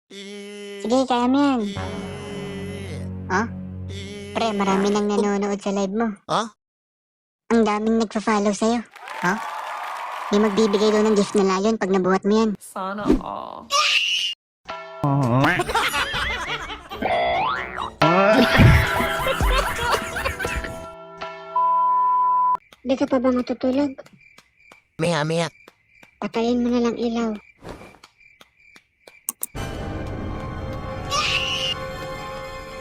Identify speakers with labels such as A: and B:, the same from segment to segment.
A: Sige, kaya mo yan. Ha? Pre, marami nang nanonood sa live mo.
B: Ha?
A: Ang daming nagpa-follow sa'yo. Ha? May magbibigay daw ng gift na layon pag nabuhat mo yan.
C: Sana all.
A: Di ka pa ba matutulog?
B: Maya-maya.
A: Patayin mo na lang ilaw.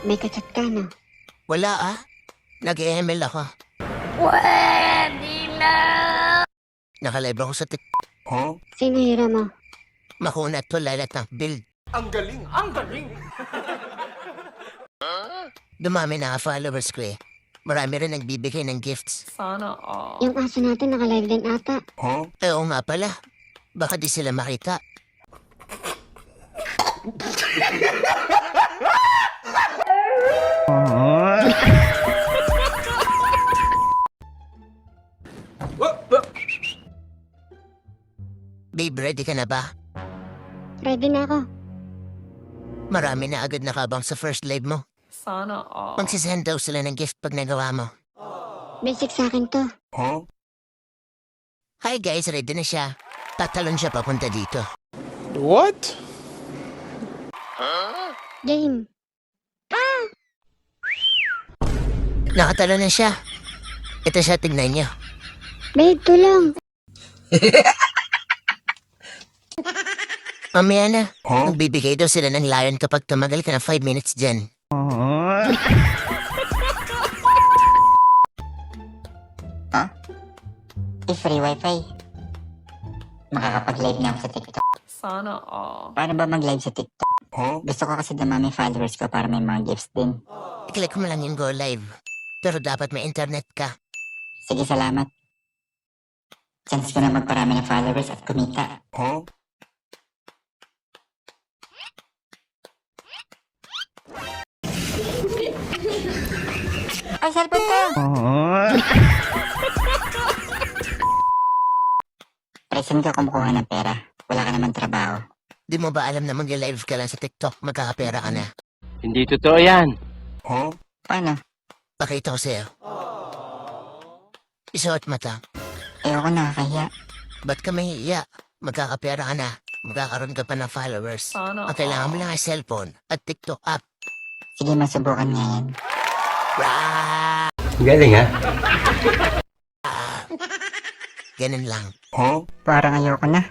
A: May kachat ka, no?
B: Wala Nag-ML ako.
C: Pwede na!
B: Nakalive ako sa
A: Sino hira mo?
B: Makuna to lalat ng build.
D: Ang galing! Ang galing!
B: Dumami na followers ko eh. Marami rin nagbibigay ng gifts.
C: Sana all.
A: Yung aso natin naka-live din ata.
B: Oo nga pala. Baka di sila makita. Babe, ready ka na ba?
A: Ready na ako.
B: Marami na agad nakabang sa first live mo.
C: Sana all.
B: Magsisend daw sila ng gift pag nagawa mo.
A: Basic sa akin to.
B: Hi guys, ready na siya. Tatalon siya papunta dito.
D: What?
A: Game.
B: Nakatalon na siya. Ito siya, tignan niyo.
A: Babe, tulong.
B: Mamaya na. Nagbibigay daw sila ng lion kapag tumagal ka na 5 minutes dyan.
E: Free wifi. Makakapag-live na ako sa TikTok.
C: Sana all.
E: Paano ba mag-live sa TikTok? Gusto ko kasi dumami followers ko para may mga gifts din.
B: I-click mo lang yung go live. Pero dapat may internet ka.
E: Sige, salamat. Chance ko na magparami ng followers at kumita. Ay, cellphone ko! Present ka kumukuha ng pera. Wala ka naman trabaho.
B: Di mo ba alam na mag-live ka lang sa TikTok, magkakapera ka na?
F: Hindi totoo yan.
E: Paano?
B: Pakita ko sa'yo. Isuot mata.
E: Ayoko nakakahiya.
B: Ba't ka mahihiya? Magkakapera ka na. Magkakaroon ka pa ng followers.
C: Sana
B: Ang kailangan mo lang ay cellphone at TikTok app.
E: Sige, masubukan nga yan.
B: Rah!
F: Galing ha?
B: Ganun lang.
E: Parang ayoko na.